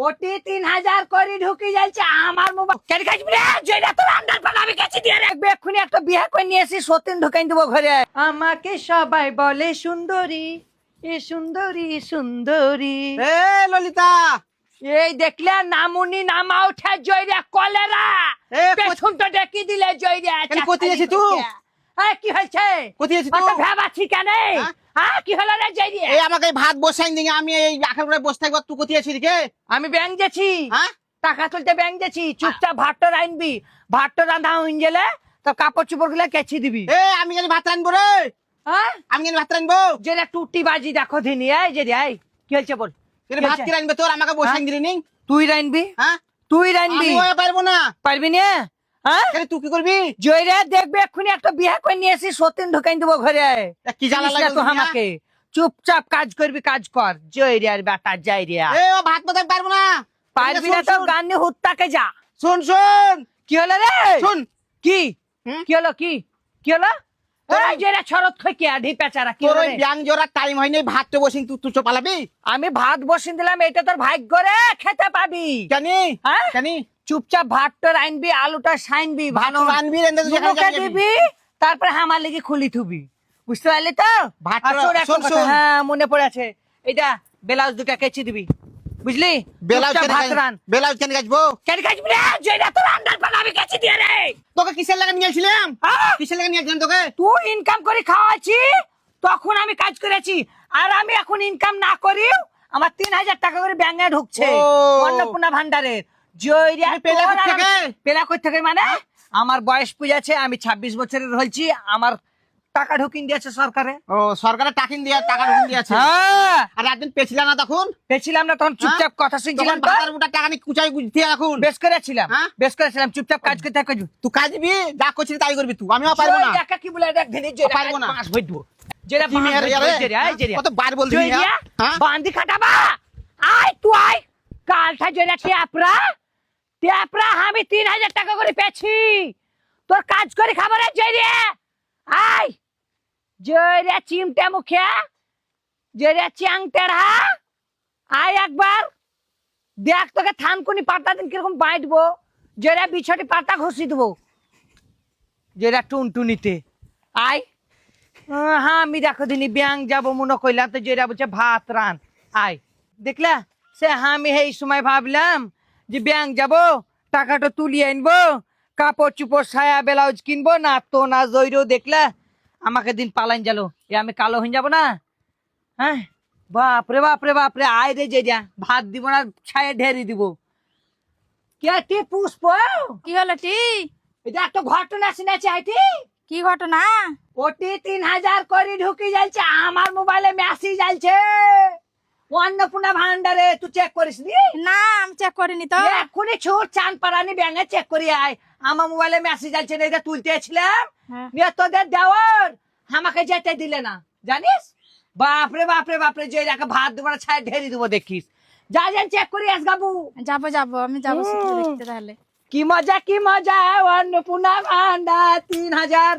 কোটি 3000 করে ঢুকি যাচ্ছে আমার মোবাইল কেন কাজবি রে জয়রা তোর আন্ডার পান আমি কাছে দিয়ে রাখবে এক্ষুনি একটা বিয়ে করে নিয়ে এসে সতীন ঢুকাই দেবো ঘরে আমাকে সবাই বলে সুন্দরী এ সুন্দরী সুন্দরী এ ললিতা এই দেখলে নামুনি নামা উঠে জয়রা কলেরা এ পেছনটা ডেকে দিলে জয়রা কেন কোথায় আছিস তুই? কি হয়েছে কোথায় আছিস তুই? অত ভাবাছি কেন কি হলো রে জয়রা এই আমাকে ভাত বসাই দিই আমি এই আখার করে বসে থাকবো তুই কোথায় আছিস রে আমি ব্যাংক যাচ্ছি হ্যাঁ টাকা তুলতে ব্যাংক যাচ্ছি চুপচাপ ভাতটা আনবি ভাতটা রান্ধা হয়ে গেলে তো কাপড় চোপড় গুলা কেচি দিবি এ আমি কেন ভাত রানবো রে হ্যাঁ আমি কেন ভাত রানবো যে টুটি বাজি দেখো দিনি এই যে এই কি হয়েছে বল কেন ভাত কি রানবে তোর আমাকে বসাই দিলি নি তুই রানবি হ্যাঁ তুই রানবি আমি ওই পারবো না পারবি না হ্যাঁ কেন তুই কি করবি জয়রা দেখবে এক্ষুনি একটা বিয়ে করে নিয়ে এসে সতীন ঢুকাই দেবো ঘরে কি জ্বালা চিনিস না লাগে তো আমাকে চুপচাপ কাজ করবি কাজ কর জয়রিয়ার বেটা জয়রিয়া এ ও ভাত বসাই পারবো না পারবি না তো গান্নি হুত্তাকে যা শুন শুন কি হলো রে শুন কি হুম? কি হলো কি কি হলো এই যে রে ছরত খইকে ঢি পেচারা কি তোর হলো ওই রে? ব্যাং জোড়ার টাইম হয়নি ভাতটা বসিন তুই তুই পালাবি আমি ভাত বসিয়ে দিলাম এটা তোর ভাগ্য রে খেতে পাবি জানি হ্যাঁ? জানি চুপচাপ ভাতটা আনবি আলুটা সাইনবি ভাত ভালো রানবি রেন্দে তুই মুখে দিবি তারপরে আমার লেগে খুলি থুবি বুঝতে পারলি তো ভাতটা- আর শোন একটা শোন, কথা, শোন। হ্যাঁ মনে পড়ে আছে এটা ব্লাউজ দুটা কেচি দিবি বুঝলি বেলাউজ চুপচাপ কেন ভাত রান বেলাউজ কেন গাছবো কেন কাজবি রে জয়রা তোর আন্ডার পান আমি কেচি দিয়ে রে তোকে কিসের লাগা নিয়েছিলাম হ্যাঁ? কিসের লাগা নিয়েছিলাম তোকে তুই ইনকাম করে খাওয়াছি তখন আমি কাজ করেছি আর আমি এখন ইনকাম না করি আমার 3000 টাকা করে ব্যাংকে ঢুকছে ও। অন্নপূর্ণা ভান্ডারের জয়রিয়া তুমি পেলা তোর আর কোত্থেকে? আমি- পেলা কই থেকে মানে আমার বয়স পুজাছে আমি 26 বছরের হয়েছি আমার টাকা ঢুকিন দিয়েছে সরকারে ও সরকারের টাকিন দিয়া টাকা ঢুকিয়ে দিয়েছে হ্যাঁ আর একদিন পেছিলাম না তখন পেছিলাম না তখন চুপচাপ কথা শুনছিলাম তখন ভাতার মোটা টাকা নিয়ে কুচাই দিয়ে এখন বেশ করেছিলাম হ্যাঁ? বেশ করেছিলাম চুপচাপ কাজ করতে থাকবি তুই কাজবি যা করছিস তাই করবি তুই আমিও পারবো না জয়রিয়া কি বলে দেখ দিনি জয়রিয়া পারবো না। পাঁচ ভই দেবো জয়রিয়া কি মেয়ে রে, জয়রিয়া কত বার বলছিস জয়রিয়া হ্যাঁ বান্দি খাটাবা আয় তুই আয় কালটা জয়রিয়া ট্যাপরা আমি 3000 টাকা করে পেয়েছি তোর কাজ করে খাবারে জয়রিয়া আয় জয়রিয়া চিমটা মুখিয়া জয়রিয়া চ্যাংটেরা আয় একবার দেখ তোকে থানকুনি পাতা দিন কিরকম বাইটবো জয়রিয়া বিছটি পাতা ঘষি দেবো জয়রিয়া টুনটুনিতে আয় হ্যাঁ আমি দেখো দিনি ব্যাংক যাবো মনে কইলাম তো যেটা বলছে ভাত রান আয় দেখলা সে আমি এই সময় ভাবলাম যে ব্যাংক যাবো টাকাটা তুলিয়ে আনবো কাপড় চুপড় সায়া ব্লাউজ কিনবো না তো না জইরো দেখলা আমাকে দিন পালাইন গেল এ আমি কালো হয়ে যাবো না হ্যাঁ বাপরে বাপরে বাপরে আয় রে যে ভাত দিব না ছায়া ঢেরি দিব কে পুষ্প কি হলো টি এটা একটা ঘটনা শুনেছি আইটি কি ঘটনা কোটি 3000 করে ঢুকি যাচ্ছে আমার মোবাইলে মেসেজ আইছে অন্নপূর্ণা ভান্ডারে তুই চেক করিস নি না আমি চেক করিনি তো এক্ষুনি ছুট চান পারানি ব্যাঙে চেক করি আয় আমার মোবাইলে মেসেজ আইছে না এটা তুলতেছিলাম হ্যাঁ। নিয়ে তোদের দেওয়ার আমাকে যেতে দিলে না জানিস বাপরে বাপরে বাপরে যে এলাকা ভাত দেবো না ছায় ঢেরি দেবো দেখিস যা যান চেক করি আস বাবু যাবো যাবো আমি যাবো শুধু দেখতে তাহলে কি মজা অন্নপূর্ণা ভান্ডার 3000